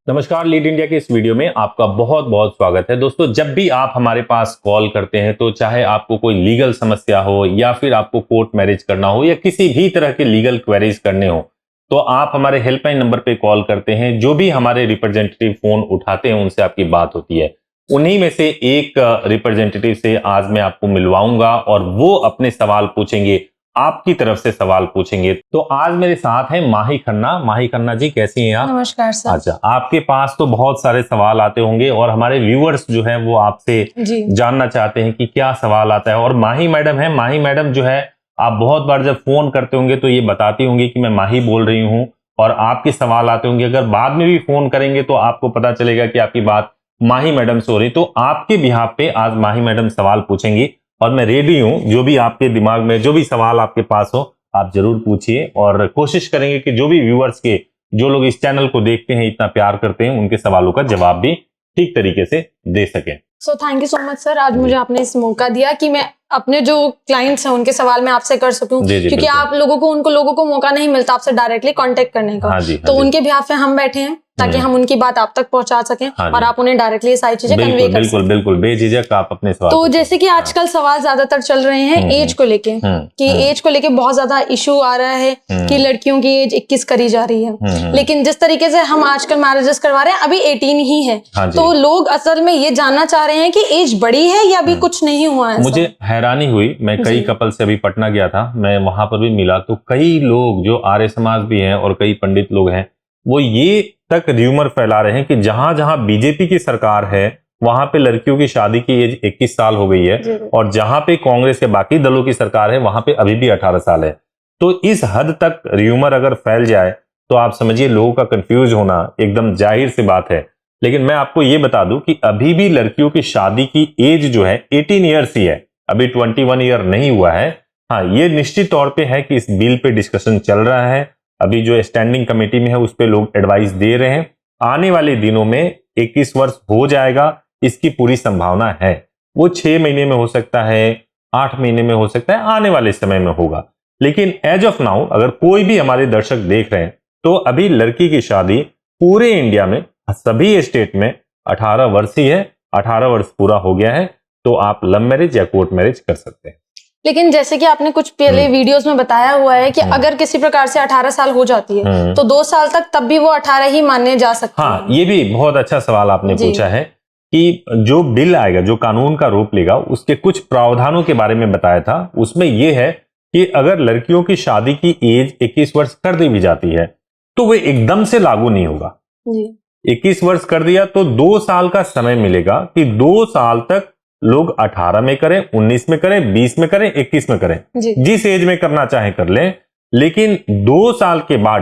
नमस्कार, lead India के इस वीडियो में आपका बहुत बहुत स्वागत है। दोस्तों, जब भी आप हमारे पास कॉल करते हैं तो चाहे आपको कोई लीगल समस्या हो या फिर आपको कोर्ट मैरिज करना हो या किसी भी तरह के लीगल क्वेरीज करने हो, तो आप हमारे हेल्पलाइन नंबर पे कॉल करते हैं। जो भी हमारे रिप्रेजेंटेटिव फोन उठाते हैं उनसे आपकी बात होती है। उन्हीं में से एक रिप्रेजेंटेटिव से आज मैं आपको मिलवाऊंगा और वो अपने सवाल पूछेंगे, आपकी तरफ से सवाल पूछेंगे। तो आज मेरे साथ हैं माही खन्ना। माही खन्ना जी, कैसी हैं आप? नमस्कार सर। अच्छा, आपके पास तो बहुत सारे सवाल आते होंगे और हमारे व्यूअर्स जो है वो आपसे जानना चाहते हैं कि क्या सवाल आता है। और माही मैडम है, माही मैडम जो है, आप बहुत बार जब फोन करते होंगे तो ये बताती होंगी कि मैं माही बोल रही हूँ और आपके सवाल आते होंगे। अगर बाद में भी फोन करेंगे तो आपको पता चलेगा कि आपकी बात माही मैडम से हो रही। तो आपके बिहाफ पे आज माही मैडम सवाल पूछेंगी और मैं रेडी हूं। जो भी आपके दिमाग में जो भी सवाल आपके पास हो आप जरूर पूछिए और कोशिश करेंगे कि जो भी व्यूअर्स के, जो लोग इस चैनल को देखते हैं, इतना प्यार करते हैं, उनके सवालों का जवाब भी ठीक तरीके से दे सकें। So thank you so much sir, आज मुझे आपने इस मौका दिया कि मैं अपने जो क्लाइंट्स हैं उनके सवाल मैं आपसे कर सकूं, क्योंकि आप लोगों को मौका नहीं मिलता आपसे डायरेक्टली कांटेक्ट करने का। तो उनके बिहाफ पे हम बैठे हैं ताकि हम उनकी बात आप तक पहुंचा सकें और आप उन्हें डायरेक्टली सारी चीजें कन्वे कर सकें। बिल्कुल बेझिझक आप अपने सवाल। तो जैसे कि आजकल सवाल ज्यादातर चल रहे हैं एज को लेके, कि एज को लेके बहुत ज्यादा इशू आ रहा है कि लड़कियों की एज 21 करी जा रही है, लेकिन जिस तरीके से हम आजकल मैरिजेस करवा रहे हैं अभी 18 ही है। तो लोग असल में ये जानना चाह रहे हैं कि एज बड़ी है या अभी कुछ नहीं हुआ है। मुझे हैरानी हुई, मैं कई कपल से अभी पटना गया था, मैं वहां पर भी मिला तो कई लोग जो आर्य समाज भी हैं और कई पंडित लोग हैं, वो ये तक र्यूमर फैला रहे हैं कि जहां जहां बीजेपी की सरकार है वहां पे लड़कियों की शादी की एज 21 साल हो गई है और जहां पे कांग्रेस के बाकी दलों की सरकार है वहां पे अभी भी 18 साल है। तो इस हद तक र्यूमर अगर फैल जाए तो आप समझिए लोगों का कंफ्यूज होना एकदम जाहिर सी बात है। लेकिन मैं आपको ये बता दूं कि अभी भी लड़कियों की शादी की एज जो है 18 ईयर्स ही है, अभी 21 ईयर नहीं हुआ है। हाँ, ये निश्चित तौर पे है कि इस बिल पे डिस्कशन चल रहा है, अभी जो स्टैंडिंग कमेटी में है उस पे लोग एडवाइस दे रहे हैं। आने वाले दिनों में 21 वर्ष हो जाएगा, इसकी पूरी संभावना है। वो 6 महीने में हो सकता है, 8 महीने में हो सकता है, आने वाले समय में होगा। लेकिन एज ऑफ नाउ अगर कोई भी हमारे दर्शक देख रहे हैं तो अभी लड़की की शादी पूरे इंडिया में सभी स्टेट में 18 वर्ष ही है। 18 वर्ष पूरा हो गया है तो आप लव मैरिज या कोर्ट मैरिज कर सकते हैं। लेकिन जैसे कि आपने कुछ पहले वीडियोस में बताया हुआ है कि अगर किसी प्रकार से 18 साल हो जाती है तो 2 साल तक तब भी वो 18 ही माने जा सकते हैं। हाँ, ये भी बहुत अच्छा सवाल आपने पूछा है कि जो बिल आएगा, जो कानून का रूप लेगा, उसके कुछ प्रावधानों के बारे में बताया था। उसमें यह है कि अगर लड़कियों की शादी की एज 21 वर्ष कर दी भी जाती है तो वह एकदम से लागू नहीं होगा। 21 वर्ष कर दिया तो 2 साल का समय मिलेगा कि 2 साल तक लोग 18 में करें, 19 में करें, 20 में करें, 21 में करें, जिस एज में करना चाहे कर लें। लेकिन 2 साल के बाद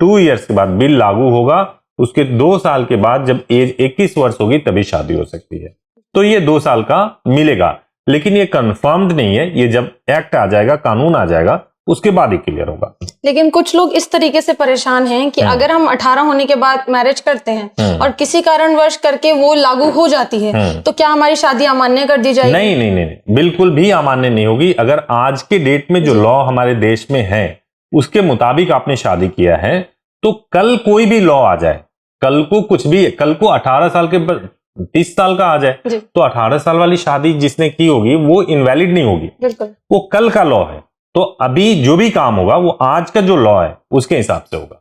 2 ईयर्स के बाद बिल लागू होगा। उसके 2 साल के बाद जब एज 21 वर्ष होगी तभी शादी हो सकती है। तो ये 2 साल का मिलेगा, लेकिन ये कंफर्म्ड नहीं है। ये जब एक्ट आ जाएगा, कानून आ जाएगा, उसके बाद ही क्लियर होगा। लेकिन कुछ लोग इस तरीके से परेशान हैं कि अगर हम 18 होने के बाद मैरिज करते हैं और किसी कारणवश करके वो लागू हो जाती है तो क्या हमारी शादी अमान्य कर दी जाएगी? नहीं, बिल्कुल भी अमान्य नहीं होगी। अगर आज के डेट में जो लॉ हमारे देश में है उसके मुताबिक आपने शादी किया है तो कल कोई भी लॉ आ जाए, कल को कुछ भी, कल को 18 साल के 30 साल का आ जाए तो 18 साल वाली शादी जिसने की होगी वो इनवैलिड नहीं होगी। वो कल का लॉ है। तो अभी जो भी काम होगा वो आज का जो लॉ है उसके हिसाब से होगा।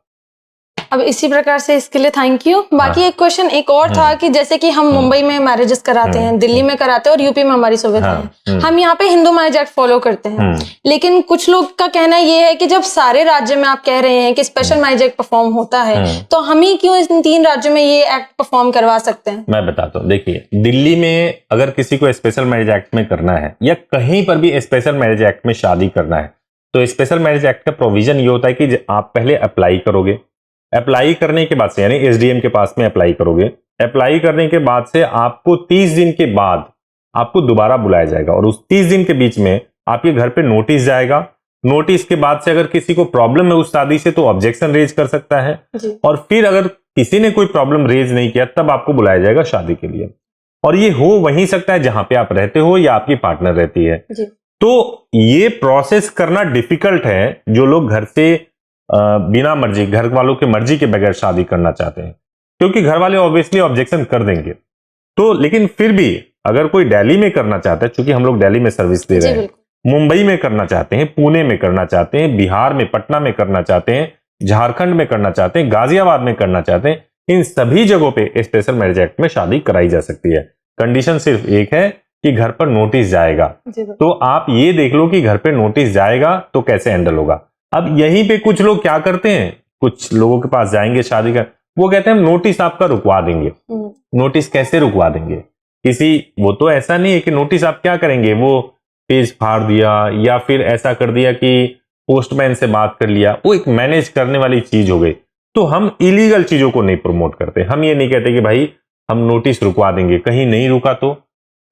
अब इसी प्रकार से इसके लिए थैंक यू। बाकी एक क्वेश्चन एक और था कि जैसे कि हम मुंबई में मैरिजेस कराते हैं, दिल्ली में कराते हैं और यूपी में हमारी सुविधा है, हम यहाँ पे हिंदू मैरिज एक्ट फॉलो करते हैं। लेकिन कुछ लोग का कहना ये है कि जब सारे राज्य में आप कह रहे हैं कि स्पेशल मैरिज एक्ट परफॉर्म होता है तो हम ही क्यों इन 3 राज्यों में ये एक्ट परफॉर्म करवा सकते हैं? मैं बताता हूँ। देखिए, दिल्ली में अगर किसी को स्पेशल मैरिज एक्ट में करना है या कहीं पर भी स्पेशल मैरिज एक्ट में शादी करना है तो स्पेशल मैरिज एक्ट का प्रोविजन ये होता है कि आप पहले अप्लाई करोगे, अप्लाई करने के बाद से यानी एसडीएम के पास में अप्लाई करोगे, अप्लाई करने के बाद से आपको 30 दिन के बाद आपको दोबारा बुलाया जाएगा और उस 30 दिन के बीच में आपके घर पे नोटिस जाएगा। नोटिस के बाद से अगर किसी को प्रॉब्लम है उस शादी से तो ऑब्जेक्शन रेज कर सकता है और फिर अगर किसी ने कोई प्रॉब्लम रेज नहीं किया तब आपको बुलाया जाएगा शादी के लिए। और ये हो वहीं सकता है जहां पे आप रहते हो या आपकी पार्टनर रहती है। तो ये प्रोसेस करना डिफिकल्ट है जो लोग घर से बिना मर्जी, घर वालों के मर्जी के बगैर शादी करना चाहते हैं। क्योंकि घर वाले ऑब्वियसली ऑब्जेक्शन कर देंगे। तो लेकिन फिर भी अगर कोई दिल्ली में करना चाहता है, चूंकि हम लोग दिल्ली में सर्विस दे रहे हैं, मुंबई में करना चाहते हैं, पुणे में करना चाहते हैं, बिहार में पटना में करना चाहते हैं, झारखंड में करना चाहते हैं, गाजियाबाद में करना चाहते हैं, इन सभी जगहों पे स्पेशल मैरिज एक्ट में शादी कराई जा सकती है। कंडीशन सिर्फ एक है कि घर पर नोटिस जाएगा। तो आप ये देख लो कि घर पे नोटिस जाएगा तो कैसे हैंडल होगा। अब यहीं पे कुछ लोग क्या करते हैं, कुछ लोगों के पास जाएंगे शादी का, वो कहते हैं नोटिस आपका रुकवा देंगे। नोटिस कैसे रुकवा देंगे? वो तो ऐसा नहीं है कि नोटिस आप क्या करेंगे, वो पेज फाड़ दिया या फिर ऐसा कर दिया कि पोस्टमैन से बात कर लिया, वो एक मैनेज करने वाली चीज हो गई। तो हम इलीगल चीजों को नहीं प्रमोट करते। हम ये नहीं कहते कि भाई हम नोटिस रुकवा देंगे, कहीं नहीं रुका तो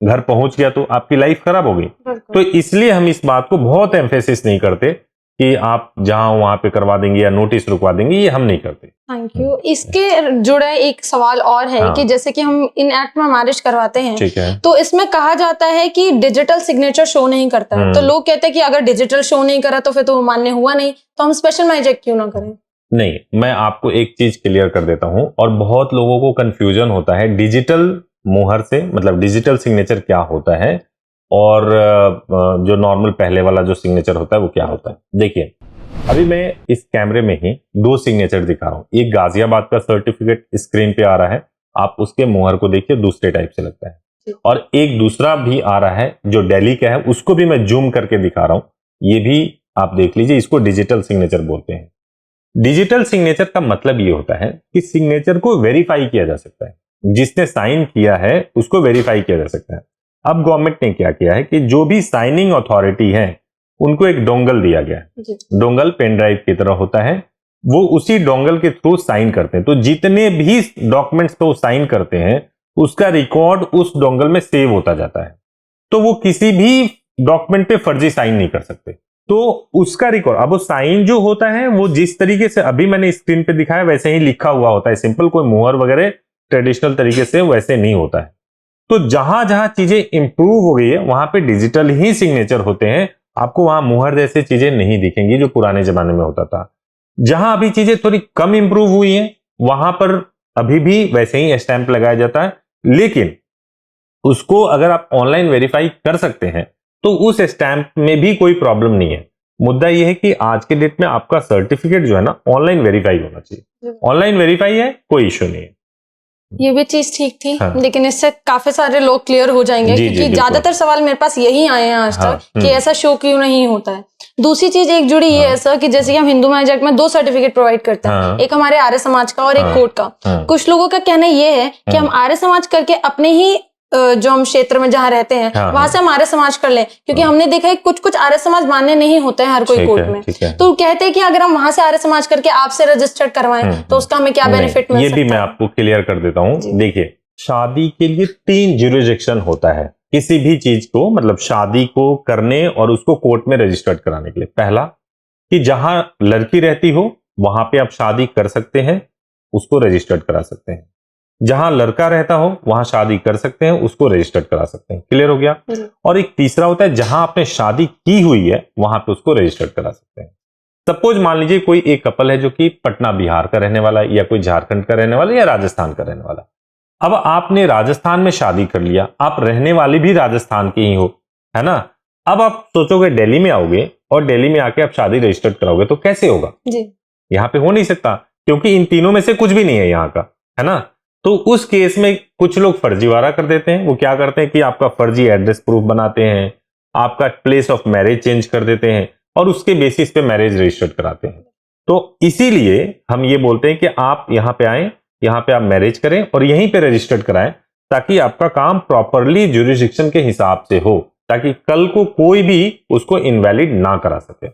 घर पहुंच गया तो आपकी लाइफ खराब हो गई। तो इसलिए हम इस बात को बहुत एम्फेसिस नहीं करते कि आप जहां वहां पे करवा देंगे या नोटिस रुकवा देंगे, ये हम नहीं करते। Thank you. इसके जुड़े एक सवाल और है कि जैसे कि हम इन एक्ट में मैरिज करवाते हैं, ठीक है, तो इसमें कहा जाता है कि डिजिटल सिग्नेचर शो नहीं करता है। तो लोग कहते हैं कि अगर डिजिटल शो नहीं करा तो फिर तो मान्य हुआ नहीं, तो हम स्पेशल मैरिज एक्ट क्यों ना करें? नहीं, मैं आपको एक चीज क्लियर कर देता हूं, और बहुत लोगों को कंफ्यूजन होता है डिजिटल मोहर से, मतलब डिजिटल सिग्नेचर क्या होता है और जो नॉर्मल पहले वाला जो सिग्नेचर होता है वो क्या होता है। देखिए, अभी मैं इस कैमरे में ही 2 सिग्नेचर दिखा रहा हूं। एक गाजियाबाद का सर्टिफिकेट स्क्रीन पे आ रहा है, आप उसके मोहर को देखिए, दूसरे टाइप से लगता है। और एक दूसरा भी आ रहा है जो दिल्ली का है, उसको भी मैं जूम करके दिखा रहा हूं। ये भी आप देख लीजिए, इसको डिजिटल सिग्नेचर बोलते हैं। डिजिटल सिग्नेचर का मतलब ये होता है कि सिग्नेचर को वेरीफाई किया जा सकता है, जिसने साइन किया है उसको वेरीफाई किया जा सकता है। अब गवर्नमेंट ने क्या किया है कि जो भी साइनिंग अथॉरिटी है उनको एक डोंगल दिया गया है। डोंगल पेन ड्राइव की तरह होता है, वो उसी डोंगल के थ्रू साइन करते हैं। तो जितने भी डॉक्यूमेंट्स पे वो साइन करते हैं उसका रिकॉर्ड उस डोंगल में सेव होता जाता है। तो वो किसी भी डॉक्यूमेंट पे फर्जी साइन नहीं कर सकते। तो उसका रिकॉर्ड, अब वो साइन जो होता है वो जिस तरीके से अभी मैंने स्क्रीन पे दिखाया वैसे ही लिखा हुआ होता है, सिंपल, कोई मोहर वगैरह ट्रेडिशनल तरीके से वैसे नहीं होता है। तो जहां जहां चीजें इंप्रूव हो गई है वहां पे डिजिटल ही सिग्नेचर होते हैं, आपको वहां मोहर जैसे चीजें नहीं दिखेंगी जो पुराने जमाने में होता था। जहां अभी चीजें थोड़ी कम इंप्रूव हुई हैं वहां पर अभी भी वैसे ही स्टैंप लगाया जाता है, लेकिन उसको अगर आप ऑनलाइन वेरीफाई कर सकते हैं तो उस स्टैंप में भी कोई प्रॉब्लम नहीं है। मुद्दा यह है कि आज के डेट में आपका सर्टिफिकेट जो है ना ऑनलाइन वेरीफाई होना चाहिए। ऑनलाइन वेरीफाई है, कोई इश्यू नहीं है। ये भी चीज ठीक थी, लेकिन इससे काफी सारे लोग क्लियर हो जाएंगे, क्योंकि ज्यादातर सवाल मेरे पास यही आए हैं आज तक कि ऐसा शो क्यों नहीं होता है। दूसरी चीज एक जुड़ी ये है सर कि जैसे कि हम हिंदू मैरिज एक्ट में 2 सर्टिफिकेट प्रोवाइड करते हैं, एक हमारे आर्य समाज का और एक कोर्ट का। कुछ लोगों का कहना ये है कि हम आर्य समाज करके अपने ही जो हम क्षेत्र में जहाँ रहते हैं वहां से हम आर्य समाज कर लें, क्योंकि हमने देखा है कुछ आर्य समाज मान्य नहीं होते हैं हर कोई कोर्ट में। तो कहते हैं कि अगर हम वहां से आर्य समाज करके आपसे रजिस्टर्ड करवाएं तो उसका हमें क्या बेनिफिट मिल सकता है? ये भी मैं आपको क्लियर कर देता हूँ। देखिए, शादी के लिए 3 ज्यूरिसडिक्शन होता है किसी भी चीज को, मतलब शादी को करने और उसको कोर्ट में रजिस्टर्ड कराने के लिए। पहला कि जहां लड़की रहती हो वहां पे आप शादी कर सकते हैं, उसको रजिस्टर्ड करा सकते हैं। जहां लड़का रहता हो वहां शादी कर सकते हैं, उसको रजिस्टर्ड करा सकते हैं। क्लियर हो गया? और एक तीसरा होता है जहां आपने शादी की हुई है वहां पे उसको रजिस्टर्ड करा सकते हैं। सपोज मान लीजिए कोई एक कपल है जो कि पटना बिहार का रहने वाला है, या कोई झारखंड का रहने वाला है, या राजस्थान का रहने वाला। अब आपने राजस्थान में शादी कर लिया, आप रहने वाले भी राजस्थान के ही हो, है ना। अब आप सोचोगे दिल्ली में आओगे और दिल्ली में आके आप शादी रजिस्टर्ड कराओगे तो कैसे होगा? यहाँ पे हो नहीं सकता, क्योंकि इन तीनों में से कुछ भी नहीं है यहाँ का, है ना। तो उस केस में कुछ लोग फर्जीवाड़ा कर देते हैं। वो क्या करते हैं कि आपका फर्जी एड्रेस प्रूफ बनाते हैं, आपका प्लेस ऑफ मैरिज चेंज कर देते हैं और उसके बेसिस पे मैरिज रजिस्टर्ड कराते हैं। तो इसीलिए हम ये बोलते हैं कि आप यहाँ पे आए, यहाँ पे आप मैरिज करें और यहीं पे रजिस्टर्ड कराएं, ताकि आपका काम प्रॉपरली ज्यूरिसडिक्शन के हिसाब से हो, ताकि कल को कोई भी उसको इनवैलिड ना करा सके।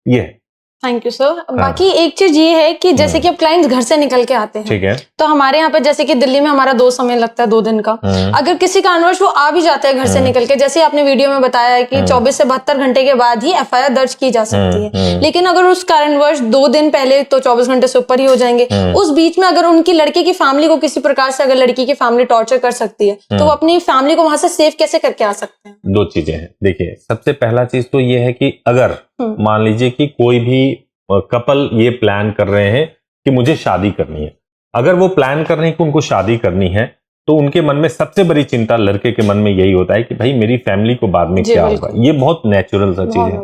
ये है। Thank you sir. बाकी एक चीज ये है कि जैसे कि अब क्लाइंट्स घर से निकल के आते हैं, ठीक है, तो हमारे यहाँ पे जैसे कि दिल्ली में हमारा 2 समय लगता है 2 दिन का। अगर किसी कारणवश वो आ भी जाता है घर से निकल के, जैसे आपने वीडियो में बताया है कि 24 से 72 घंटे के बाद ही एफआईआर दर्ज की जा सकती है। लेकिन अगर उस कारणवश 2 दिन पहले, तो 24 घंटे से ऊपर ही हो जाएंगे। उस बीच में अगर उनकी लड़के की फैमिली को किसी प्रकार से, अगर लड़की की फैमिली टॉर्चर कर सकती है, तो वो अपनी फैमिली को वहां से सेव कैसे करके आ सकते हैं? 2 चीजें हैं। देखिए, सबसे पहला चीज तो ये है कि अगर मान लीजिए कि कोई भी कपल ये प्लान कर रहे हैं कि मुझे शादी करनी है, अगर वो प्लान कर रहे हैं कि उनको शादी करनी है, तो उनके मन में सबसे बड़ी चिंता लड़के के मन में यही होता है कि भाई मेरी फैमिली को बाद में क्या होगा। ये बहुत नेचुरल सा चीज है।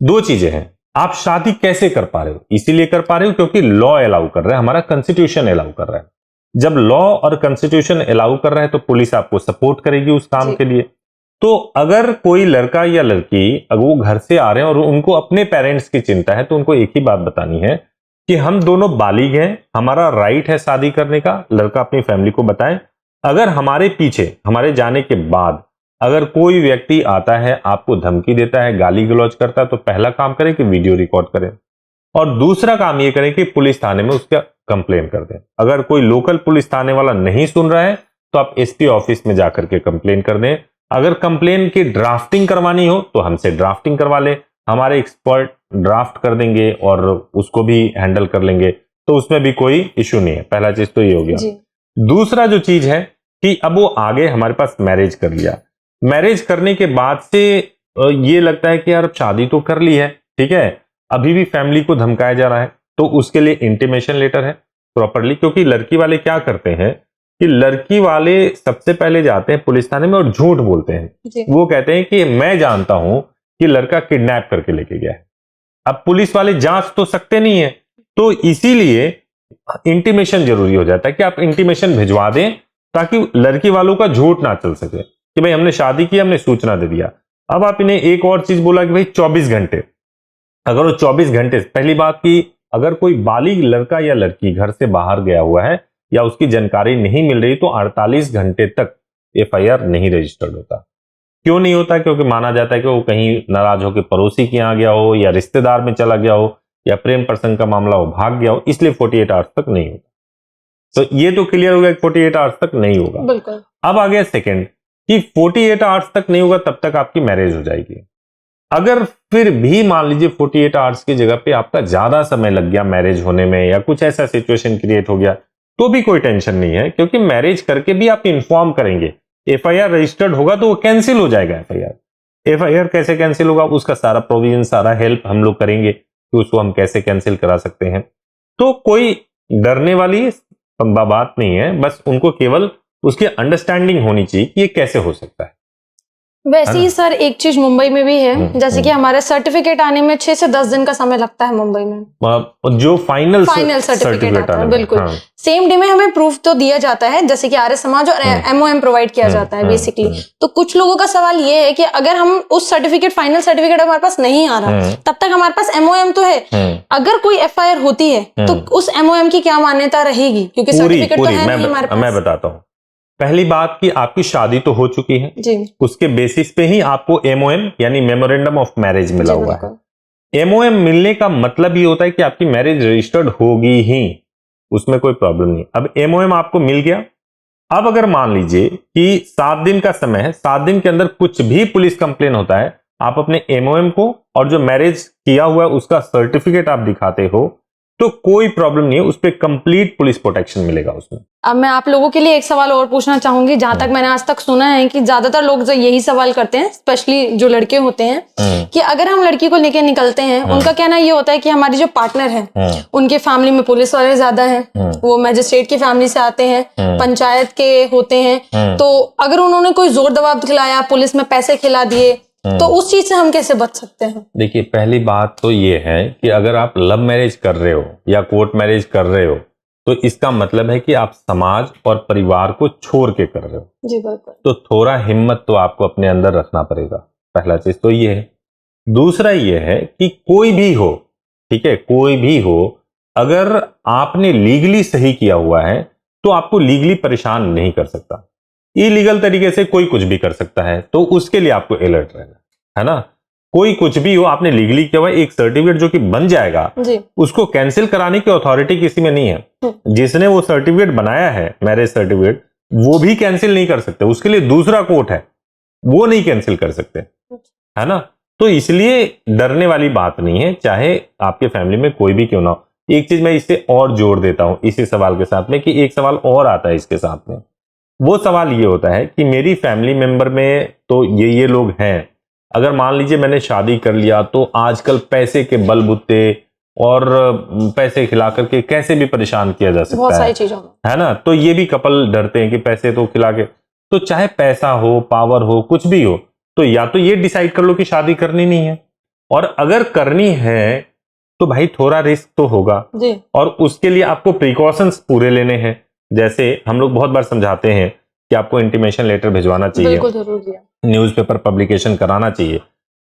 दो चीजें हैं, आप शादी कैसे कर पा रहे हो? इसीलिए कर पा रहे हो क्योंकि लॉ अलाउ कर रहा है, हमारा कॉन्स्टिट्यूशन अलाउ कर रहा है। जब लॉ और कॉन्स्टिट्यूशन अलाउ कर रहा है तो पुलिस आपको सपोर्ट करेगी उस काम के लिए। तो अगर कोई लड़का या लड़की अगर वो घर से आ रहे हैं और उनको अपने पेरेंट्स की चिंता है, तो उनको एक ही बात बतानी है कि हम दोनों बालिग हैं, हमारा राइट है शादी करने का। लड़का अपनी फैमिली को बताए, अगर हमारे पीछे हमारे जाने के बाद अगर कोई व्यक्ति आता है, आपको धमकी देता है, गाली गलौज करता है, तो पहला काम करें कि वीडियो रिकॉर्ड करें, और दूसरा काम ये करें कि पुलिस थाने में उसका कंप्लेन कर दें। अगर कोई लोकल पुलिस थाने वाला नहीं सुन रहा है तो आप एसपी ऑफिस में जाकर के कंप्लेन कर दें। अगर कंप्लेन की ड्राफ्टिंग करवानी हो तो हमसे ड्राफ्टिंग करवा ले, हमारे एक्सपर्ट ड्राफ्ट कर देंगे और उसको भी हैंडल कर लेंगे, तो उसमें भी कोई इश्यू नहीं है। पहला चीज तो ये हो गया। दूसरा जो चीज है कि अब वो आगे हमारे पास मैरिज कर लिया, मैरिज करने के बाद से ये लगता है कि यार अब शादी तो कर ली है, ठीक है, अभी भी फैमिली को धमकाया जा रहा है, तो उसके लिए इंटीमेशन लेटर है प्रॉपरली। क्योंकि लड़की वाले क्या करते हैं कि लड़की वाले सबसे पहले जाते हैं पुलिस थाने में और झूठ बोलते हैं। वो कहते हैं कि मैं जानता हूं कि लड़का किडनैप करके लेके गया है। अब पुलिस वाले जांच तो सकते नहीं है, तो इसीलिए इंटीमेशन जरूरी हो जाता है कि आप इंटीमेशन भिजवा दें ताकि लड़की वालों का झूठ ना चल सके कि भाई हमने शादी की, हमने सूचना दे दिया। अब आप इन्हें एक और चीज बोला कि भाई 24 घंटे, अगर वो 24 घंटे, पहली बात की अगर कोई बालिग लड़का या लड़की घर से बाहर गया हुआ है या उसकी जानकारी नहीं मिल रही तो 48 घंटे तक एफआईआर नहीं रजिस्टर्ड होता। क्यों नहीं होता? क्योंकि माना जाता है कि वो कहीं नाराज होकर पड़ोसी के यहाँ गया हो या रिश्तेदार में चला गया हो या प्रेम प्रसंग का मामला हो भाग गया हो, इसलिए 48 आवर्स तक नहीं होता। तो ये तो क्लियर हो गया कि 48 आवर्स तक नहीं होगा। बिल्कुल। अब आ गया सेकंड कि 48 आवर्स तक नहीं होगा तब तक आपकी मैरिज हो जाएगी। अगर फिर भी मान लीजिए 48 आवर्स की जगह पे आपका ज्यादा समय लग गया मैरिज होने में या कुछ ऐसा सिचुएशन क्रिएट हो गया, तो भी कोई टेंशन नहीं है, क्योंकि मैरिज करके भी आप इन्फॉर्म करेंगे, एफआईआर रजिस्टर्ड होगा तो वो कैंसिल हो जाएगा। एफआईआर कैसे कैंसिल होगा, उसका सारा प्रोविजन, सारा हेल्प हम लोग करेंगे कि उसको हम कैसे कैंसिल करा सकते हैं। तो कोई डरने वाली बात नहीं है, बस उनको केवल उसकी अंडरस्टैंडिंग होनी चाहिए कि ये कैसे हो सकता है। वैसे ही सर एक चीज मुंबई में भी है, जैसे कि हमारे सर्टिफिकेट आने में 6 से 10 दिन का समय लगता है मुंबई में, जो फाइनल सर्टिफिकेट आता है। बिल्कुल। हाँ। सेम डे में हमें प्रूफ तो दिया जाता है, जैसे कि आर्य समाज और एमओएम प्रोवाइड किया जाता है बेसिकली। तो कुछ लोगों का सवाल ये है कि अगर हम उस सर्टिफिकेट, फाइनल सर्टिफिकेट हमारे पास नहीं आ रहा, तब तक हमारे पास एमओएम तो है, अगर कोई एफआईआर होती है तो उस एमओएम की क्या मान्यता रहेगी? क्योंकि सर्टिफिकेट तो है नहीं हमारे पास। मैं बताता हूँ। पहली बात कि आपकी शादी तो हो चुकी है जी, उसके बेसिस पे ही आपको एमओएम यानी मेमोरेंडम ऑफ मैरिज मिला हुआ है। एमओएम मिलने का मतलब ये होता है कि आपकी मैरिज रजिस्टर्ड होगी ही, उसमें कोई प्रॉब्लम नहीं। अब एमओएम आपको मिल गया, अब अगर मान लीजिए कि 7 दिन का समय है, 7 दिन के अंदर कुछ भी पुलिस कंप्लेन होता है, आप अपने एमओएम को और जो मैरिज किया हुआ है उसका सर्टिफिकेट आप दिखाते हो तो कोई प्रॉब्लम नहीं है, उस पर कंप्लीट पुलिस प्रोटेक्शन मिलेगा उसमें। अब मैं आप लोगों के लिए एक सवाल और पूछना चाहूंगी। जहां तक मैंने आज तक सुना है कि ज्यादातर लोग जो यही सवाल करते हैं, स्पेशली जो लड़के होते हैं, कि अगर हम लड़की को लेके निकलते हैं, उनका कहना ये होता है कि हमारी जो पार्टनर है उनके फैमिली में पुलिस वाले ज्यादा हैं, वो मैजिस्ट्रेट की फैमिली से आते हैं, पंचायत के होते हैं, तो अगर उन्होंने कोई जोर दबाव दिलाया, पुलिस में पैसे खिला दिए, तो उस चीज से हम कैसे बच सकते हैं? देखिए, पहली बात तो ये है कि अगर आप लव मैरिज कर रहे हो या कोर्ट मैरिज कर रहे हो तो इसका मतलब है कि आप समाज और परिवार को छोड़ के कर रहे हो। जी बिल्कुल। तो थोड़ा हिम्मत तो आपको अपने अंदर रखना पड़ेगा, पहला चीज तो ये है। दूसरा ये है कि कोई भी हो, ठीक है, कोई भी हो, अगर आपने लीगली सही किया हुआ है तो आपको लीगली परेशान नहीं कर सकता। इलीगल तरीके से कोई कुछ भी कर सकता है, तो उसके लिए आपको अलर्ट रहना है ना। कोई कुछ भी हो, आपने लीगली किया हुआ एक सर्टिफिकेट जो कि बन जाएगा जी, उसको कैंसिल कराने की अथॉरिटी किसी में नहीं है। जिसने वो सर्टिफिकेट बनाया है, मैरिज सर्टिफिकेट, वो भी कैंसिल नहीं कर सकते, उसके लिए दूसरा कोर्ट है, वो नहीं कैंसिल कर सकते, है ना। तो इसलिए डरने वाली बात नहीं है, चाहे आपके फैमिली में कोई भी क्यों ना हो। एक चीज मैं इससे और जोड़ देता हूं इसी सवाल के साथ में, कि एक सवाल और आता है इसके साथ में। वो सवाल ये होता है कि मेरी फैमिली मेंबर में तो ये लोग हैं, अगर मान लीजिए मैंने शादी कर लिया तो आजकल पैसे के बलबूते और पैसे खिला करके कैसे भी परेशान किया जा बहुत सकता सारी है, चीजों में। है ना। तो ये भी कपल डरते हैं कि पैसे तो खिला के, तो चाहे पैसा हो, पावर हो, कुछ भी हो, तो या तो ये डिसाइड कर लो कि शादी करनी नहीं है, और अगर करनी है तो भाई थोड़ा रिस्क तो होगा जी। और उसके लिए आपको प्रिकॉशंस पूरे लेने हैं। जैसे हम लोग बहुत बार समझाते हैं कि आपको इंटीमेशन लेटर भिजवाना चाहिए, बिल्कुल जरूरी है। न्यूज़पेपर पब्लिकेशन कराना चाहिए।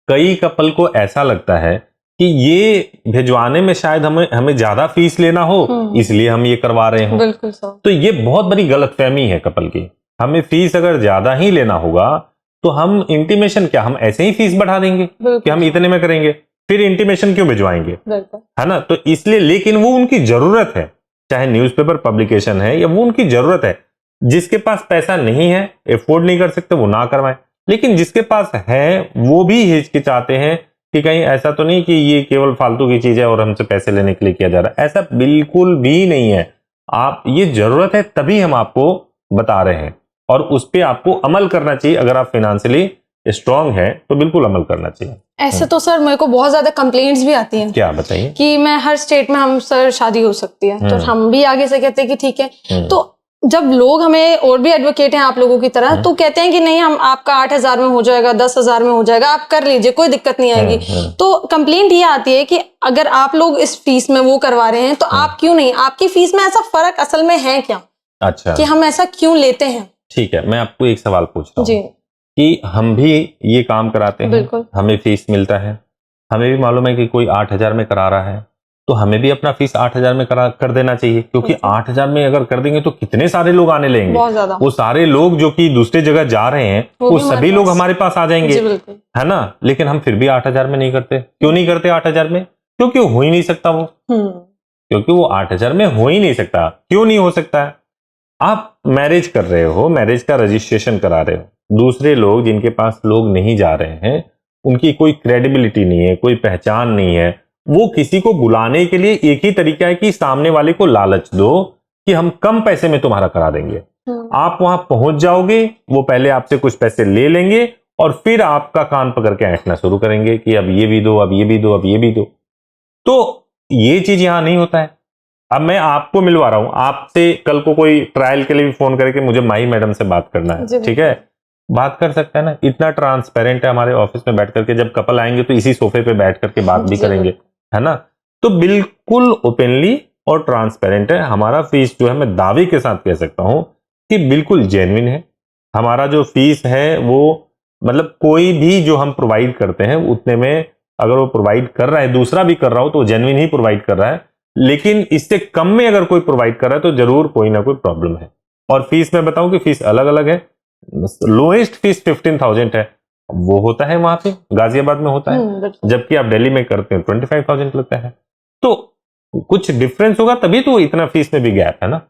कई कपल को ऐसा लगता है कि ये भिजवाने में शायद हमें ज्यादा फीस लेना हो, इसलिए हम ये करवा रहे हो। बिल्कुल सर। तो ये बहुत बड़ी गलतफहमी है कपल की। हमें फीस अगर ज्यादा ही लेना होगा तो हम इंटीमेशन क्या, हम ऐसे ही फीस बढ़ा देंगे कि हम इतने में करेंगे, फिर इंटीमेशन क्यों भिजवाएंगे, है ना। तो इसलिए, लेकिन वो उनकी जरूरत है, चाहे न्यूज़पेपर पब्लिकेशन है या वो उनकी जरूरत है। जिसके पास पैसा नहीं है, एफोर्ड नहीं कर सकते, वो ना करवाएं, लेकिन जिसके पास है वो भी हिचकिचाते हैं कि कहीं ऐसा तो नहीं कि ये केवल फालतू की चीज है और हमसे पैसे लेने के लिए किया जा रहा है। ऐसा बिल्कुल भी नहीं है। आप, ये जरूरत है तभी हम आपको बता रहे हैं, और उस पर आपको अमल करना चाहिए। अगर आप फाइनेंशियली स्ट्रांग है तो बिल्कुल अमल करना चाहिए। ऐसे तो सर मेरे को बहुत ज्यादा कंप्लेंट्स भी आती हैं। क्या बताइए? कि मैं हर स्टेट में, हम सर शादी हो सकती है, तो हम भी आगे से कहते हैं कि ठीक है। तो जब लोग, हमें और भी एडवोकेट हैं आप लोगों की तरह, तो कहते हैं कि नहीं, हम आपका 8,000 में हो जाएगा, 10,000 में हो जाएगा, आप कर लीजिए, कोई दिक्कत नहीं आएगी। तो कंप्लेंट ये आती है कि अगर आप लोग इस फीस में वो करवा रहे हैं तो आप क्यों नहीं, आपकी फीस में ऐसा फर्क असल में है क्या? अच्छा, कि हम ऐसा क्यों लेते हैं? ठीक है, मैं आपको एक सवाल पूछ रहा हूँ जी, कि हम भी ये काम कराते हैं, हमें फीस मिलता है, हमें भी मालूम है कि कोई 8,000 में करा रहा है, तो हमें भी अपना फीस 8,000 में कर देना चाहिए, क्योंकि 8,000 में अगर कर देंगे तो कितने सारे लोग आने लेंगे, बहुत ज्यादा। वो सारे लोग जो कि दूसरी जगह जा रहे हैं वो सभी लोग हमारे पास आ जाएंगे, है ना। लेकिन हम फिर भी 8,000 में नहीं करते। क्यों नहीं करते 8,000 में? क्योंकि हो ही नहीं सकता वो, क्योंकि वो 8,000 में हो ही नहीं सकता। क्यों नहीं हो सकता है? आप मैरिज कर रहे हो, मैरिज का रजिस्ट्रेशन करा रहे हो, दूसरे लोग जिनके पास लोग नहीं जा रहे हैं, उनकी कोई क्रेडिबिलिटी नहीं है, कोई पहचान नहीं है, वो किसी को बुलाने के लिए एक ही तरीका है कि सामने वाले को लालच दो कि हम कम पैसे में तुम्हारा करा देंगे। आप वहां पहुंच जाओगे, वो पहले आपसे कुछ पैसे ले लेंगे और फिर आपका कान पकड़ के ऐंठना शुरू करेंगे कि अब ये भी दो, अब ये भी दो, अब ये भी दो। तो ये चीज यहां नहीं होता है। अब मैं आपको मिलवा रहा हूं, आपसे कल को कोई ट्रायल के लिए भी फोन करके मुझे माही मैडम से बात करना है, ठीक है, बात कर सकता है ना। इतना ट्रांसपेरेंट है हमारे ऑफिस में बैठ करके, जब कपल आएंगे तो इसी सोफे पे बैठ करके बात भी करेंगे, है ना। तो बिल्कुल ओपनली और ट्रांसपेरेंट है हमारा फीस। जो है मैं दावे के साथ कह सकता हूं कि बिल्कुल जेन्युइन है। हमारा जो फीस है वो, मतलब कोई भी जो हम प्रोवाइड करते हैं उतने में, अगर वो प्रोवाइड कर रहा है, दूसरा भी कर रहा हो, तो जेन्युइन ही प्रोवाइड कर रहा है। लेकिन इससे कम में अगर कोई प्रोवाइड कर रहा है तो जरूर कोई ना कोई प्रॉब्लम है। और फीस मैं बताऊं कि फीस अलग अलग है। लोएस्ट फीस 15,000 है, वो होता है वहां पे गाजियाबाद में होता है, जबकि आप दिल्ली में करते हैं 25,000 लगता है। तो कुछ डिफरेंस होगा, तभी तो इतना फीस में भी गैप है ना।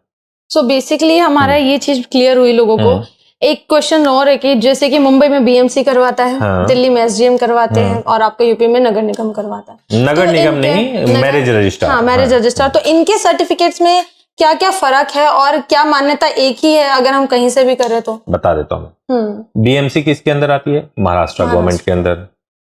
सो बेसिकली हमारा ये चीज क्लियर हुई लोगों को। एक क्वेश्चन और है कि जैसे कि मुंबई में बीएमसी करवाता है, दिल्ली में एसडीएम करवाते हैं, और आपका यूपी में नगर निगम करवाता है। नगर निगम नहीं, मैरिज रजिस्ट्रार। हाँ, मैरिज रजिस्ट्रार। तो इनके सर्टिफिकेट्स में क्या क्या फर्क है और क्या मान्यता एक ही है अगर हम कहीं से भी करें तो? बता देता हूँ। बीएमसी किसके अंदर आती है? महाराष्ट्र गवर्नमेंट के अंदर।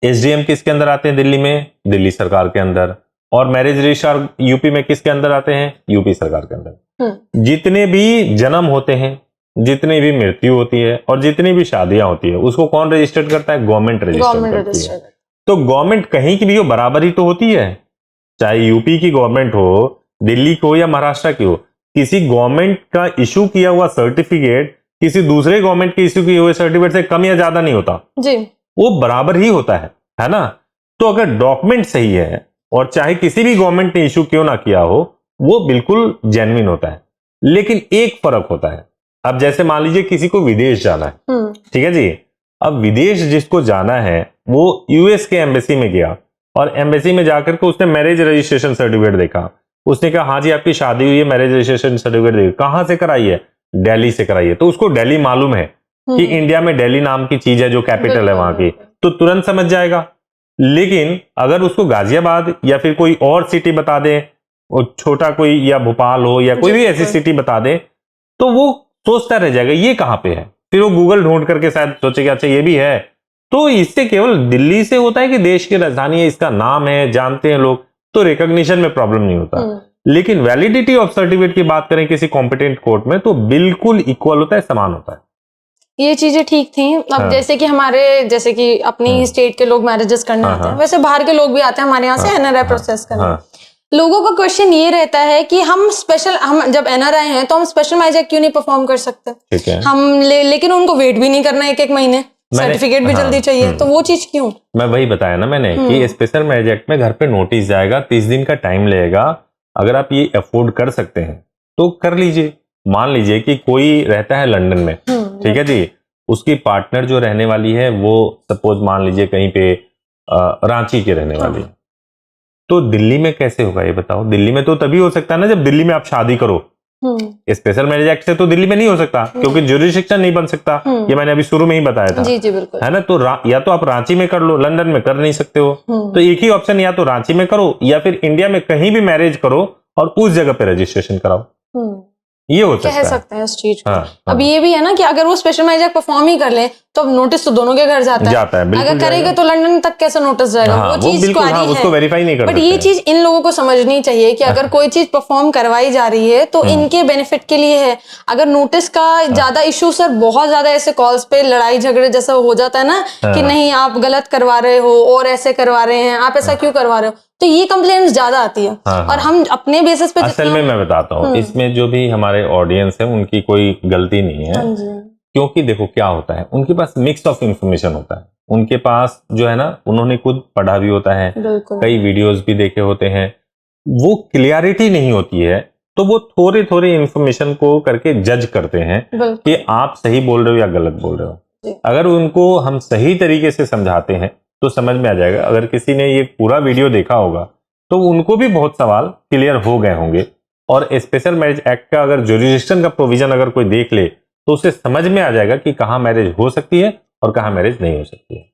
एसडीएम किसके अंदर आते हैं? दिल्ली में, दिल्ली सरकार के अंदर। और मैरिज रजिस्ट्रार यूपी में किसके अंदर आते हैं? यूपी सरकार के अंदर। जितने भी जन्म होते हैं, जितनी भी मृत्यु होती है और जितनी भी शादियां होती है, उसको कौन रजिस्टर्ड करता है? गवर्नमेंट रजिस्टर्ड करती है। तो गवर्नमेंट कहीं की भी हो, बराबर ही तो होती है। चाहे यूपी की गवर्नमेंट हो, दिल्ली की हो या महाराष्ट्र की हो, किसी गवर्नमेंट का इशू किया हुआ सर्टिफिकेट किसी दूसरे गवर्नमेंट के इशू किए हुए सर्टिफिकेट से कम या ज्यादा नहीं होता जी, वो बराबर ही होता है ना। तो अगर डॉक्यूमेंट सही है, और चाहे किसी भी गवर्नमेंट ने इशू क्यों ना किया हो, वो बिल्कुल जेन्युइन होता है। लेकिन एक फर्क होता है। अब जैसे मान लीजिए किसी को विदेश जाना है, ठीक है जी। अब विदेश जिसको जाना है वो यूएस के एम्बेसी में गया, और एम्बेसी में जाकर के उसने मैरिज रजिस्ट्रेशन सर्टिफिकेट देखा। उसने कहा हाँ जी आपकी शादी हुई है, मैरिज रजिस्ट्रेशन सर्टिफिकेट देखा। कहां से कराई है? दिल्ली से कराई है। तो उसको दिल्ली मालूम है कि इंडिया में दिल्ली नाम की चीज है जो कैपिटल है वहां की, तो तुरंत समझ जाएगा। लेकिन अगर उसको गाजियाबाद या फिर कोई और सिटी बता दे, छोटा कोई, या भोपाल हो या कोई भी ऐसी सिटी बता दे, तो वो सोचता रह जाएगा ये कहां पे है। फिर वो गूगल ढूंढ करके शायद सोचेगा अच्छा ये भी है। तो इससे केवल दिल्ली से होता है कि देश की राजधानी है, इसका नाम है, जानते हैं लोग, तो रिकॉग्निशन में प्रॉब्लम नहीं होता। लेकिन वैलिडिटी ऑफ सर्टिफिकेट की बात करें किसी कॉम्पिटेंट कोर्ट में तो बिल्कुल इक्वल होता है, समान होता है। ये चीजें ठीक थी। अब जैसे कि अपनी स्टेट के लोग मैरिजेस करने आते हैं, वैसे बाहर के लोग भी आते हैं हमारे यहाँ से एनआरआई प्रोसेस करने। लोगों का क्वेश्चन ये रहता है कि हम जब एनआरआई हैं तो हम स्पेशल मैरिज क्यों नहीं परफॉर्म कर सकते? ठीक है। लेकिन उनको वेट भी नहीं करना एक महीने, सर्टिफिकेट भी जल्दी चाहिए, तो वो चीज क्यों? मैं वही बताया ना मैंने कि स्पेशल मैरिज एक्ट में घर पे नोटिस जाएगा, 30 दिन का टाइम लगेगा। अगर आप ये अफोर्ड कर सकते हैं तो कर लीजिए। मान लीजिए कि कोई रहता है लंदन में, ठीक है जी, उसकी पार्टनर जो रहने वाली है वो सपोज मान लीजिए कहीं पे रांची के रहने वाली है, तो दिल्ली में कैसे होगा ये बताओ? दिल्ली में तो तभी हो सकता है ना जब दिल्ली में आप शादी करो। स्पेशल मैरिज एक्ट से तो दिल्ली में नहीं हो सकता क्योंकि ज्यूरिसडिक्शन नहीं बन सकता। ये मैंने अभी शुरू में ही बताया था। जी जी बिल्कुल, है ना। तो या तो आप रांची में कर लो, लंदन में कर नहीं सकते हो, तो एक ही ऑप्शन, या तो रांची में करो या फिर इंडिया में कहीं भी मैरिज करो और उस जगह पे रजिस्ट्रेशन कराओ। ये हो कह सकते हैं इस चीज को। हाँ, अब ये भी है ना कि अगर वो स्पेशल मैरिज एक्ट परफॉर्म ही कर ले तो अब नोटिस तो दोनों के घर जाता है। अगर करेगा तो लंदन तक कैसे नोटिस जाएगा? वो चीज उसको वेरीफाई नहीं कर सकते। बट ये चीज इन लोगों को समझनी चाहिए कि अगर कोई चीज परफॉर्म करवाई जा रही है तो इनके बेनिफिट के लिए है। अगर नोटिस का ज्यादा इशू सर, बहुत ज्यादा ऐसे कॉल्स पे लड़ाई झगड़े जैसा हो जाता है ना कि नहीं आप गलत करवा रहे हो और ऐसे करवा रहे हैं, आप ऐसा क्यों करवा रहे हो, तो ये कंप्लेंट्स ज्यादा आती है। और हम अपने बेसिस पे असल में मैं बताता हूँ, इसमें जो भी हमारे ऑडियंस है उनकी कोई गलती नहीं है। क्योंकि देखो क्या होता है, उनके पास मिक्स ऑफ इंफॉर्मेशन होता है। उनके पास जो है ना, उन्होंने खुद पढ़ा भी होता है, कई वीडियोस भी देखे होते हैं, वो क्लियरिटी नहीं होती है, तो वो थोड़े थोड़े इंफॉर्मेशन को करके जज करते हैं कि आप सही बोल रहे हो या गलत बोल रहे हो। अगर उनको हम सही तरीके से समझाते हैं तो समझ में आ जाएगा। अगर किसी ने ये पूरा वीडियो देखा होगा तो उनको भी बहुत सवाल क्लियर हो गए होंगे। और स्पेशल मैरिज एक्ट का अगर ज्यूरिसडिक्शन का प्रोविजन अगर कोई देख ले तो उसे समझ में आ जाएगा कि कहाँ मैरिज हो सकती है और कहाँ मैरिज नहीं हो सकती है।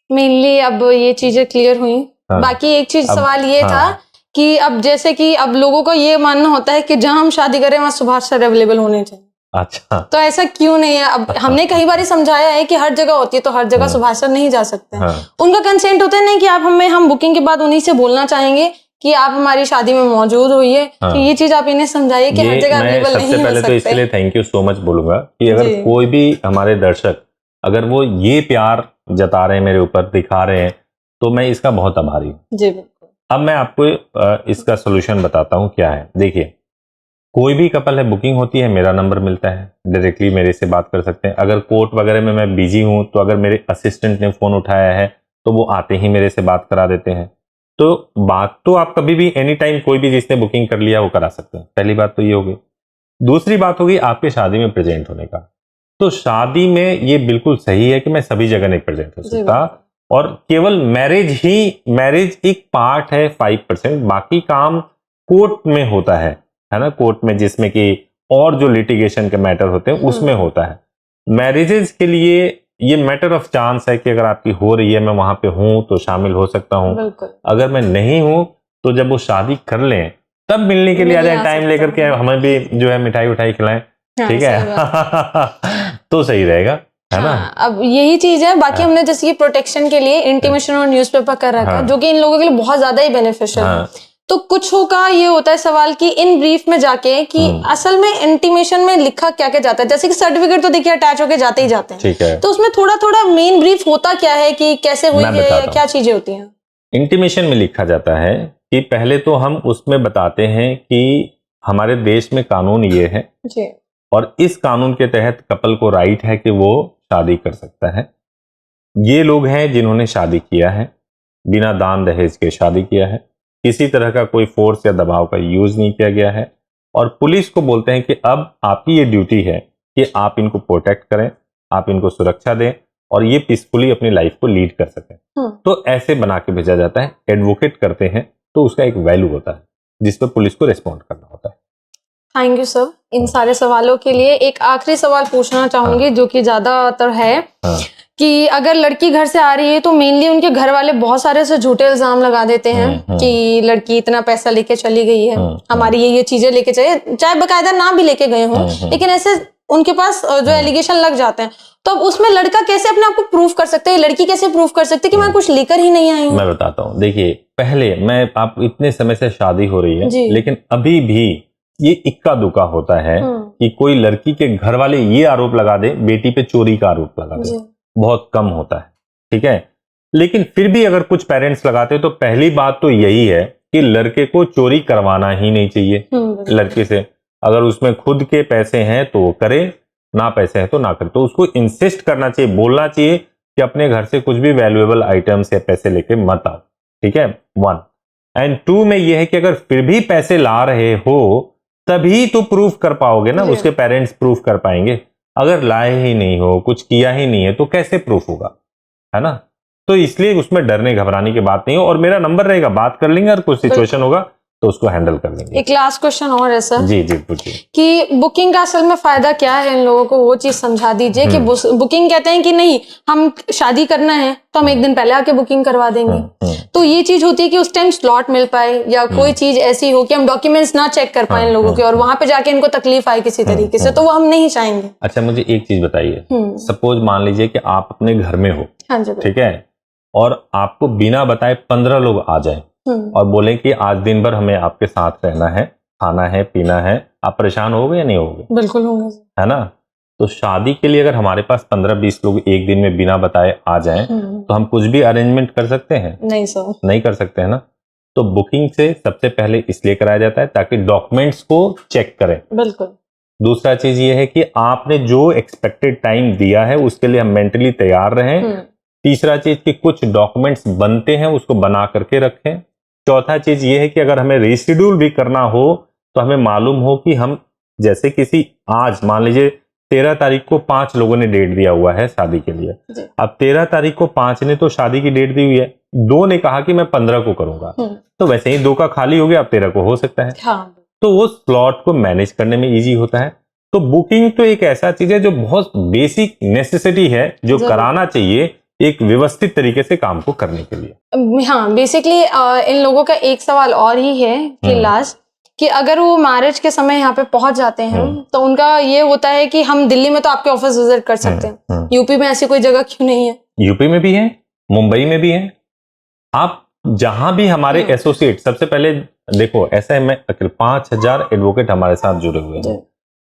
मेनली अब ये चीजें क्लियर हुई। बाकी एक चीज सवाल ये था कि अब जैसे कि अब लोगों का ये मानना होता है कि जहां हम शादी करें वहां सुभाष सर अवेलेबल होने चाहिए। अच्छा, तो ऐसा क्यों नहीं है? अब हमने कई बार समझाया है कि हर जगह होती है तो हर जगह सुभाष सर नहीं जा सकते हैं। उनका कंसेंट होता है नहीं कि आप हम बुकिंग के बाद उन्हीं से बोलना चाहेंगे कि आप हमारी शादी में मौजूद होइए। तो ये चीज आप इन्हें समझाइए कि हर जगह अवेलेबल नहीं हो सकते। पहले तो इसके लिए थैंक यू सो मच बोलूंगा कि अगर कोई भी हमारे दर्शक अगर वो ये प्यार जता रहे हैं मेरे ऊपर, दिखा रहे हैं, तो मैं इसका बहुत आभारी हूँ जी। बिल्कुल। अब मैं आपको इसका सोल्यूशन बताता हूँ क्या है। देखिए, कोई भी कपल है, बुकिंग होती है, मेरा नंबर मिलता है, डायरेक्टली मेरे से बात कर सकते हैं। अगर कोर्ट वगैरह में मैं बिजी हूँ तो अगर मेरे असिस्टेंट ने फोन उठाया है तो वो आते ही मेरे से बात करा देते हैं। तो बात तो आप कभी भी एनी टाइम कोई भी जिसने बुकिंग कर लिया वो करा सकते हैं। पहली बात तो ये होगी। दूसरी बात होगी आपके शादी में प्रेजेंट होने का। तो शादी में ये बिल्कुल सही है कि मैं सभी जगह नहीं प्रेजेंट हो सकता और केवल मैरिज एक पार्ट है 5%, बाकी काम कोर्ट में होता है ना। कोर्ट में जिसमें कि और जो लिटिगेशन के मैटर होते हैं उसमें होता है। मैरिजेज के लिए ये मैटर ऑफ चांस है कि अगर आपकी हो रही है, मैं वहां पे हूं तो शामिल हो सकता हूं। अगर मैं नहीं हूं तो जब वो शादी कर लें तब मिलने के लिए आ जाए, टाइम लेकर के हमें भी जो है मिठाई उठाई खिलाएं। ठीक है तो सही रहेगा, है ना। अब यही चीज है। बाकी हमने जैसे कि प्रोटेक्शन के लिए इंटीमेशन और न्यूज़पेपर कर रखा है, जो कि इन लोगों के लिए बहुत ज्यादा ही बेनिफिशियल है। तो कुछों का ये होता है सवाल कि इन ब्रीफ में जाके कि असल में इंटीमेशन में लिखा क्या क्या जाता है। जैसे कि सर्टिफिकेट तो देखिए अटैच होके जाते ही जाते हैं, ठीक है। तो उसमें थोड़ा थोड़ा मेन ब्रीफ होता क्या है कि कैसे हुई है या क्या चीजें होती हैं। इंटीमेशन में लिखा जाता है कि पहले तो हम उसमें बताते हैं कि हमारे देश में कानून ये है जी, और इस कानून के तहत कपल को राइट है कि वो शादी कर सकता है। ये लोग हैं जिन्होंने शादी किया है, बिना दान दहेज के शादी किया है, किसी तरह का कोई फोर्स या दबाव का यूज नहीं किया गया है। और पुलिस को बोलते हैं कि अब आपकी ये ड्यूटी है कि आप इनको प्रोटेक्ट करें, आप इनको सुरक्षा दें और ये पीसफुली अपनी लाइफ को लीड कर सकें। तो ऐसे बना के भेजा जाता है। एडवोकेट करते हैं तो उसका एक वैल्यू होता है जिस पर पुलिस को रिस्पॉन्ड करना होता है। थैंक यू सर इन सारे सवालों के लिए। एक आखिरी सवाल पूछना चाहूंगी जो कि ज्यादातर है कि अगर लड़की घर से आ रही है तो मेनली उनके घर वाले बहुत सारे से झूठे इल्जाम लगा देते हैं कि लड़की इतना पैसा लेके चली गई है, हमारी ये चीजें लेके चाहिए, चाहे बकायदा ना भी लेके गए हों, लेकिन ऐसे उनके पास जो एलिगेशन लग जाते हैं। तो अब उसमें लड़का कैसे अपने आप को प्रूव कर सकते हैं, लड़की कैसे प्रूव कर सकती है कि मैं कुछ लेकर ही नहीं आई हूँ? मैं बताता हूँ, देखिए पहले मैं आप इतने समय से शादी हो रही है, जी। लेकिन अभी भी ये इक्का दुक्का होता है कि कोई लड़की के घर वाले ये आरोप लगा दे बेटी पे चोरी का आरोप लगा दे, बहुत कम होता है, ठीक है। लेकिन फिर भी अगर कुछ पेरेंट्स लगाते तो पहली बात तो यही है कि लड़के को चोरी करवाना ही नहीं चाहिए लड़के से। अगर उसमें खुद के पैसे हैं तो वो करे, ना पैसे हैं तो ना करे। तो उसको इंसिस्ट करना चाहिए, बोलना चाहिए कि अपने घर से कुछ भी वैल्यूएबल आइटम्स या पैसे लेके मत आओ, ठीक है, 1। एंड 2 में यह है कि अगर फिर भी पैसे ला रहे हो तभी तो प्रूफ कर पाओगे ना, उसके पेरेंट्स प्रूफ कर पाएंगे। अगर लाए ही नहीं हो, कुछ किया ही नहीं है तो कैसे प्रूफ होगा, है ना। तो इसलिए उसमें डरने घबराने की बात नहीं हो, और मेरा नंबर रहेगा, बात कर लेंगे, और कुछ सिचुएशन होगा तो उसको हैंडल कर लेंगे। एक लास्ट क्वेश्चन और है सर। जी जी पूछिए। कि बुकिंग का असल में फायदा क्या है, इन लोगों को वो चीज समझा दीजिए कि बुकिंग कहते हैं कि नहीं हम शादी करना है तो हम एक दिन पहले आके बुकिंग करवा देंगे, तो ये चीज होती है कि उस टाइम स्लॉट मिल पाए या कोई चीज ऐसी हो कि हम डॉक्यूमेंट्स ना चेक कर पाए इन लोगों के, और वहां पे जाके इनको तकलीफ आए किसी तरीके से, तो वो हम नहीं चाहेंगे। अच्छा मुझे एक चीज बताइए, सपोज मान लीजिए कि आप अपने घर में हो, हाँ जी, ठीक है, और आपको बिना बताए 15 लोग आ जाए और बोले कि आज दिन भर हमें आपके साथ रहना है, खाना है, पीना है, आप परेशान होगे या नहीं होगे? बिल्कुल होंगे, है ना। तो शादी के लिए अगर हमारे पास 15-20 लोग एक दिन में बिना बताए आ जाएं तो हम कुछ भी अरेंजमेंट कर सकते हैं? नहीं सर, नहीं कर सकते, है ना। तो बुकिंग से सबसे पहले इसलिए कराया जाता है ताकि डॉक्यूमेंट्स को चेक करें। बिल्कुल। दूसरा चीज ये है कि आपने जो एक्सपेक्टेड टाइम दिया है उसके लिए हम मेंटली तैयार रहें। तीसरा चीज कि कुछ डॉक्यूमेंट्स बनते हैं उसको बना करके रखें। चौथा चीज ये है कि अगर हमें रीशेड्यूल भी करना हो तो हमें मालूम हो कि हम जैसे किसी आज मान लीजिए 13 तारीख को 5 लोगों ने डेट दिया हुआ है शादी के लिए, अब 13 तारीख को 5 ने तो शादी की डेट दी हुई है, 2 ने कहा कि मैं 15 को करूंगा, तो वैसे ही 2 का खाली हो गया, अब 13 को हो सकता है। हाँ। तो वो स्लॉट को मैनेज करने में इजी होता है। तो बुकिंग तो एक ऐसा चीज है जो बहुत बेसिक नेसेसिटी है जो कराना चाहिए एक व्यवस्थित तरीके से काम को करने के लिए। हाँ, बेसिकली इन लोगों का एक सवाल और ही है कि लास्ट कि अगर वो मैरिज के समय यहाँ पे पहुंच जाते हैं तो उनका ये होता है कि हम दिल्ली में तो आपके ऑफिस विजिट कर सकते हैं, यूपी में ऐसी कोई जगह क्यों नहीं है? यूपी में भी है, मुंबई में भी है, आप जहां भी हमारे एसोसिएट, सबसे पहले देखो ऐसा है, मैं 5000 एडवोकेट हमारे साथ जुड़े हुए हैं।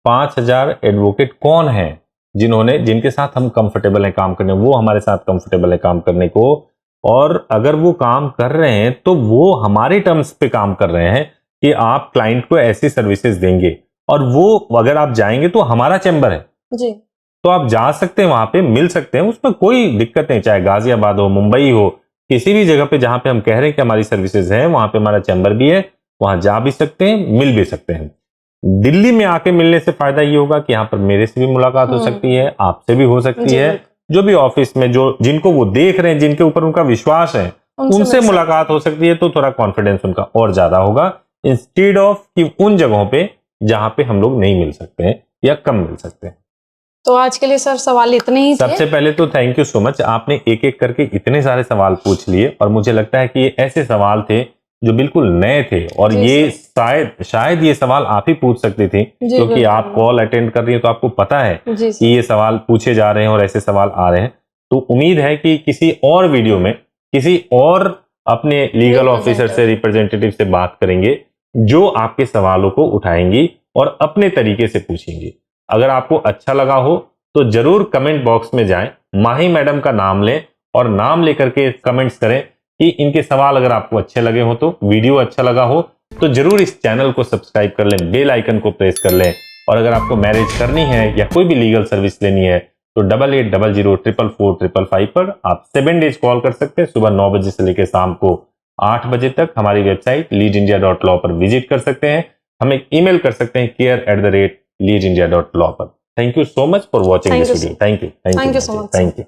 5000 एडवोकेट कौन है जिनके साथ हम कंफर्टेबल है काम करने, वो हमारे साथ कंफर्टेबल है काम करने को, और अगर वो काम कर रहे हैं तो वो हमारे टर्म्स पे काम कर रहे हैं कि आप क्लाइंट को ऐसी सर्विसेज देंगे, और वो अगर आप जाएंगे तो हमारा चैम्बर है जी, तो आप जा सकते हैं, वहां पे मिल सकते हैं, उसमें कोई दिक्कत नहीं। चाहे गाजियाबाद हो, मुंबई हो, किसी भी जगह पे जहां पे हम कह रहे हैं कि हमारी सर्विसेज है, वहां पे हमारा चैम्बर भी है, वहां जा भी सकते हैं, मिल भी सकते हैं। दिल्ली में आके मिलने से फायदा ये होगा कि यहाँ पर मेरे से भी मुलाकात हो सकती है, आपसे भी हो सकती है, जो भी ऑफिस में जो जिनको वो देख रहे हैं, जिनके ऊपर उनका विश्वास है, उनसे मुलाकात हो सकती है, तो थोड़ा कॉन्फिडेंस उनका और ज्यादा होगा, इंस्टेड ऑफ कि उन जगहों पे जहां पे हम लोग नहीं मिल सकते हैं या कम मिल सकते हैं। तो आज के लिए सर सवाल इतने ही थे। सबसे पहले तो थैंक यू सो मच, आपने एक एक करके इतने सारे सवाल पूछ लिए, और मुझे लगता है कि ये ऐसे सवाल थे जो बिल्कुल नए थे, और ये शायद ये सवाल आप ही पूछ सकती थी, क्योंकि आप कॉल अटेंड कर रही हैं तो आपको पता है कि ये सवाल पूछे जा रहे हैं और ऐसे सवाल आ रहे हैं। तो उम्मीद है कि किसी और वीडियो में किसी और अपने लीगल ऑफिसर से, रिप्रेजेंटेटिव से बात करेंगे जो आपके सवालों को उठाएंगी और अपने तरीके से पूछेंगी। अगर आपको अच्छा लगा हो तो जरूर कमेंट बॉक्स में जाएं, माही मैडम का नाम लें और नाम लेकर के कमेंट्स करें कि इनके सवाल अगर आपको अच्छे लगे हो, तो वीडियो अच्छा लगा हो तो जरूर इस चैनल को सब्सक्राइब कर लें, बेल आइकन को प्रेस कर लें। और अगर आपको मैरिज करनी है या कोई भी लीगल सर्विस लेनी है तो 8800444555 पर आप 7 डेज कॉल कर सकते हैं। सुबह 9 बजे से लेकर शाम को 8 बजे तक हमारी वेबसाइट leadindia.law पर विजिट कर सकते हैं। हमें ईमेल कर सकते हैं care@leadindia.law पर। Thank you so much for watching this video. Thank you so much.